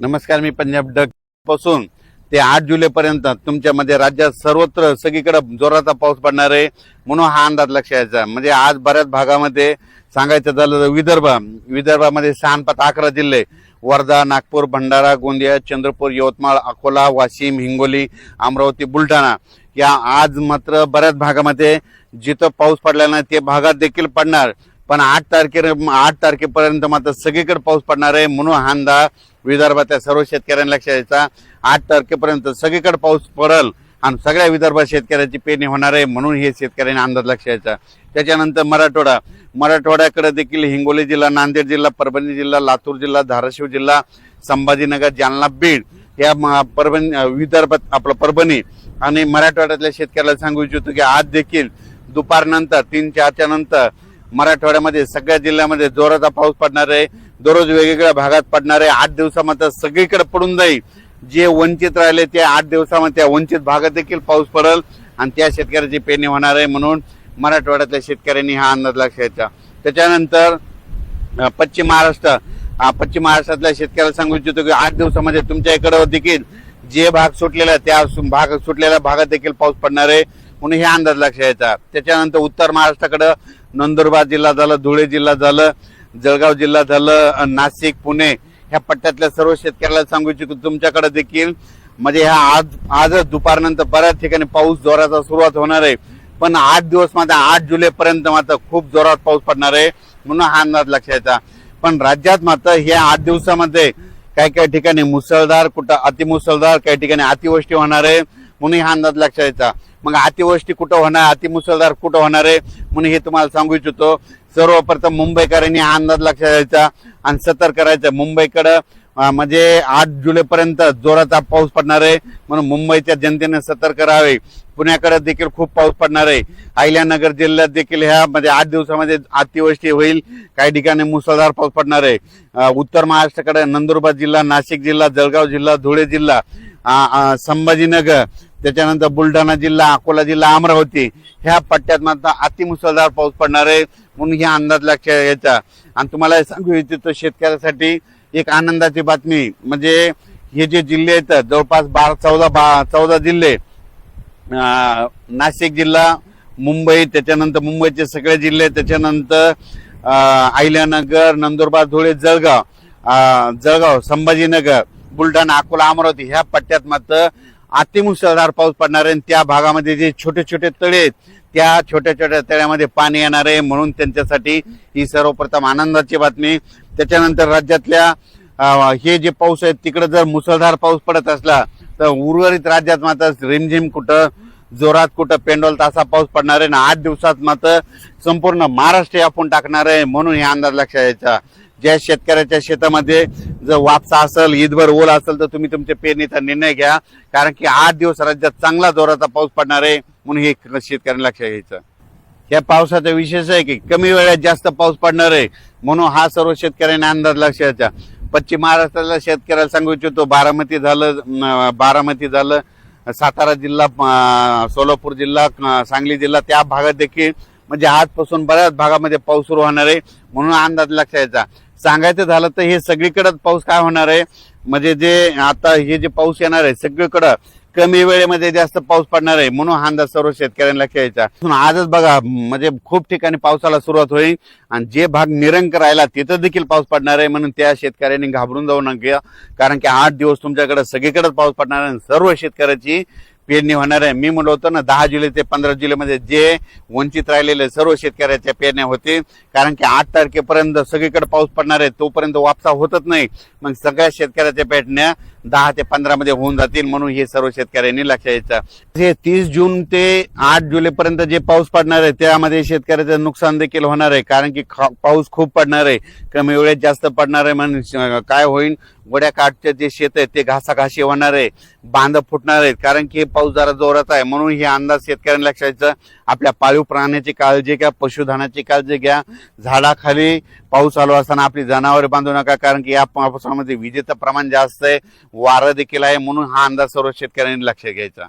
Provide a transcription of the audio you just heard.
नमस्कार, मी पंजाब डक पासून ते 8 जुलैपर्यंत तुमच्यामध्ये राज्यात सर्वत्र सगळीकडे जोराचा पाऊस पडणार आहे म्हणून हा अंदाज लक्षात यायचा। म्हणजे आज बऱ्याच भागामध्ये सांगायचं झालं तर विदर्भामध्ये 11 जिल्हे वर्धा, नागपूर, भंडारा, गोंदिया, चंद्रपूर, यवतमाळ, अकोला, वाशिम, हिंगोली, अमरावती, बुलढाणा या आज मात्र बऱ्याच भागामध्ये जिथं पाऊस पडला नाही ते भागात देखील पडणार। पण 8 तारखेपर्यंत मात्र सगळीकडे पाऊस पडणार आहे म्हणून हा अंदाज विदर्भातल्या सर्व शेतकऱ्यांना लक्षात यायचा। 8 तारखेपर्यंत सगळीकडे पाऊस पडेल आणि सगळ्या विदर्भात शेतकऱ्याची पेरणी होणार आहे म्हणून हे शेतकऱ्यांनी अंदाज लक्षात यायचा। त्याच्यानंतर मराठवाड्याकडे देखील हिंगोली जिल्हा, नांदेड जिल्हा, परभणी जिल्हा, लातूर जिल्हा, धाराशिव जिल्हा, संभाजीनगर, जालना, बीड या विदर्भात परभणी आणि मराठवाड्यातल्या शेतकऱ्याला सांगू इच्छितो की आज देखील दुपारनंतर 3-4च्या नंतर मराठवाड्यामध्ये सगळ्या जिल्ह्यामध्ये जोराचा पाऊस पडणार आहे। दररोज वेगवेगळ्या भागात पडणार आहे। 8 दिवसामध्ये सगळीकडे पडून जाईल। जे वंचित राहिले ते 8 दिवसामध्ये त्या वंचित भागात देखील पाऊस पडेल आणि त्या शेतकऱ्याची पेरणी होणार आहे म्हणून मराठवाड्यातल्या शेतकऱ्यांनी हा अंदाज लक्षात घ्यायचा। त्याच्यानंतर पश्चिम महाराष्ट्रातल्या शेतकऱ्याला सांगू इच्छितो की 8 दिवसामध्ये तुमच्या इकडे देखील जे भाग सुटलेला त्या सुटलेल्या भागात देखील पाऊस पडणार आहे म्हणून हे अंदाज लक्षात घ्यायचा। त्याच्यानंतर उत्तर महाराष्ट्राकडे नंदुरबार जिल्हा झालं, धुळे जिल्हा झालं, जळगाव जिल्हा झालं, नाशिक, पुणे ह्या पट्ट्यातल्या सर्व शेतकऱ्याला सांगू इच्छितो तुमच्याकडे देखील म्हणजे आजच दुपारनंतर बऱ्याच ठिकाणी पाऊस जोराचा सुरुवात होणार आहे। पण 8 दिवस मात्र 8 जुलैपर्यंत मात्र खूप जोरात पाऊस पडणार आहे म्हणून हा अंदाज लक्षात घ्यायचा। पण राज्यात मात्र या 8 दिवसामध्ये काही ठिकाणी मुसळधार, कुठं अतिमुसळधार, काही ठिकाणी अतिवृष्टी होणार आहे म्हणून हा अंदाज लक्षात घ्यायचा। मग अतिवृष्टी कुठं होणार, अतिमुसळधार कुठं होणार आहे म्हणून हे तुम्हाला सांगू इच्छितो। सर्वप्रथम मुंबईकरांनी हा अंदाज लक्षात घ्यायचा आणि सतर्क करायचं। मुंबईकडे म्हणजे 8 जुलैपर्यंत जोराचा पाऊस पडणार आहे म्हणून मुंबईच्या जनतेने सतर्क राहावे। पुण्याकडे देखील खूप पाऊस पडणार आहे। अहिल्यानगर जिल्ह्यात देखील ह्या म्हणजे 8 दिवसामध्ये अतिवृष्टी होईल, काही ठिकाणी मुसळधार पाऊस पडणार आहे। उत्तर महाराष्ट्राकडे नंदुरबार जिल्हा, नाशिक जिल्हा, जळगाव जिल्हा, धुळे जिल्हा, संभाजीनगर, त्याच्यानंतर बुलढाणा जिल्हा, अकोला जिल्हा, अमरावती ह्या पट्ट्यात मात्र अतिमुसळधार पाऊस पडणार आहे म्हणून हे अंदाज लक्षात घ्यायचा। आणि तुम्हाला सांगू इच्छितो शेतकऱ्यासाठी एक आनंदाची बातमी म्हणजे हे जे जिल्हे आहेत जवळपास 14 जिल्हे, नाशिक जिल्हा, मुंबई, त्याच्यानंतर मुंबईचे सगळे जिल्हे, त्याच्यानंतर अहिल्यानगर, नंदुरबार, धुळे, जळगाव, संभाजीनगर, बुलढाणा, अकोला, अमरावती ह्या पट्ट्यात मात्र अतिमुसळधार पाऊस पडणार आहे। त्या भागामध्ये जे छोटे छोटे तळे आहेत त्या छोट्या छोट्या तळ्यामध्ये पाणी येणार आहे म्हणून त्यांच्यासाठी ही सर्वप्रथम आनंदाची बातमी। त्याच्यानंतर राज्यातल्या हे जे पाऊस आहे तिकडे जर मुसळधार पाऊस पडत असला तर उर्वरित राज्यात मात्र रिमझिम कुठं जोरात कुठं पेंडोल तासा पाऊस पडणार आहे ना 8 दिवसात मात्र संपूर्ण महाराष्ट्र व्यापून टाकणार आहे म्हणून हे अंदाज लक्षात घ्यायचा। ज्या शेतकऱ्याच्या शेतामध्ये जर वापसा असेल, ईदभर ओल असेल तर तुम्ही तुमच्या पेरणीचा निर्णय घ्या कारण की 8 दिवस राज्यात चांगला जोराचा पाऊस पडणार आहे म्हणून हे शेतकऱ्यांना लक्षात घ्यायचं। या पावसाचा विशेष आहे की कमी वेळात जास्त पाऊस पडणार आहे म्हणून हा सर्व शेतकऱ्यांना अंदाज लक्षात घ्यायचा। पश्चिम महाराष्ट्रातल्या शेतकऱ्याला सांगू इच्छितो बारामती झालं, सातारा जिल्हा, सोलापूर जिल्हा, सांगली जिल्हा त्या भागात देखील म्हणजे आजपासून बऱ्याच भागामध्ये पाऊस सुरू होणार आहे म्हणून अंदाज लक्षात घ्यायचा। सांगायचं झालं तर हे सगळीकडे पाऊस काय होणार आहे म्हणजे जे आता हे जे पाऊस येणार आहे सगळीकडे कमी वेळेमध्ये जास्त पाऊस पडणार आहे म्हणून हा अंदाज सर्व शेतकऱ्यांना लक्षात घ्यायचा। आजच बघा म्हणजे खूप ठिकाणी पावसाला सुरुवात होईल आणि जे भाग निरंक राहिला तिथं देखील पाऊस पडणार आहे म्हणून त्या शेतकऱ्यांनी घाबरून जाऊ नका कारण की 8 दिवस तुमच्याकडे सगळीकडे पाऊस पडणार आहे, सर्व शेतकऱ्याची पेरणी होणार आहे। मी म्हणलो होतो ना 10 जुलै ते 15 जुलैमध्ये जे वंचित राहिलेले सर्व शेतकऱ्याच्या पेरण्या होतील कारण की 8 तारखेपर्यंत सगळीकडे पाऊस पडणार आहे तोपर्यंत वापसा होतच नाही मग सगळ्या शेतकऱ्याच्या पेरण्या 10 ते 15 मध्ये होऊन जातील म्हणून हे सर्व शेतकऱ्यांनी लक्षात घ्यायचं। हे 30 जून ते 8 जुलैपर्यंत जे पाऊस पडणार आहे त्यामध्ये शेतकऱ्याचं नुकसान देखील होणार आहे कारण की पाऊस खूप पडणार आहे, कमी वेळेत जास्त पडणार आहे म्हणून काय होईल वड्या काठचे जे शेत आहे ते घासाघाशी होणार आहे, बांध फुटणार आहेत कारण की पाऊस जरा जोरात आहे म्हणून हे अंदाज शेतकऱ्यांना लक्षात घ्यायचं। आपल्या पाळीव प्राण्याची काळजी घ्या, पशुधनाची काळजी घ्या, झाडाखाली पाऊस चालू असताना आपली जनावरे बांधू नका कारण की या पावसामध्ये विजेचं प्रमाण जास्त आहे, वारं देखील आहे म्हणून हा अंदाज सर्व शेतकऱ्यांनी लक्षात घ्यायचा।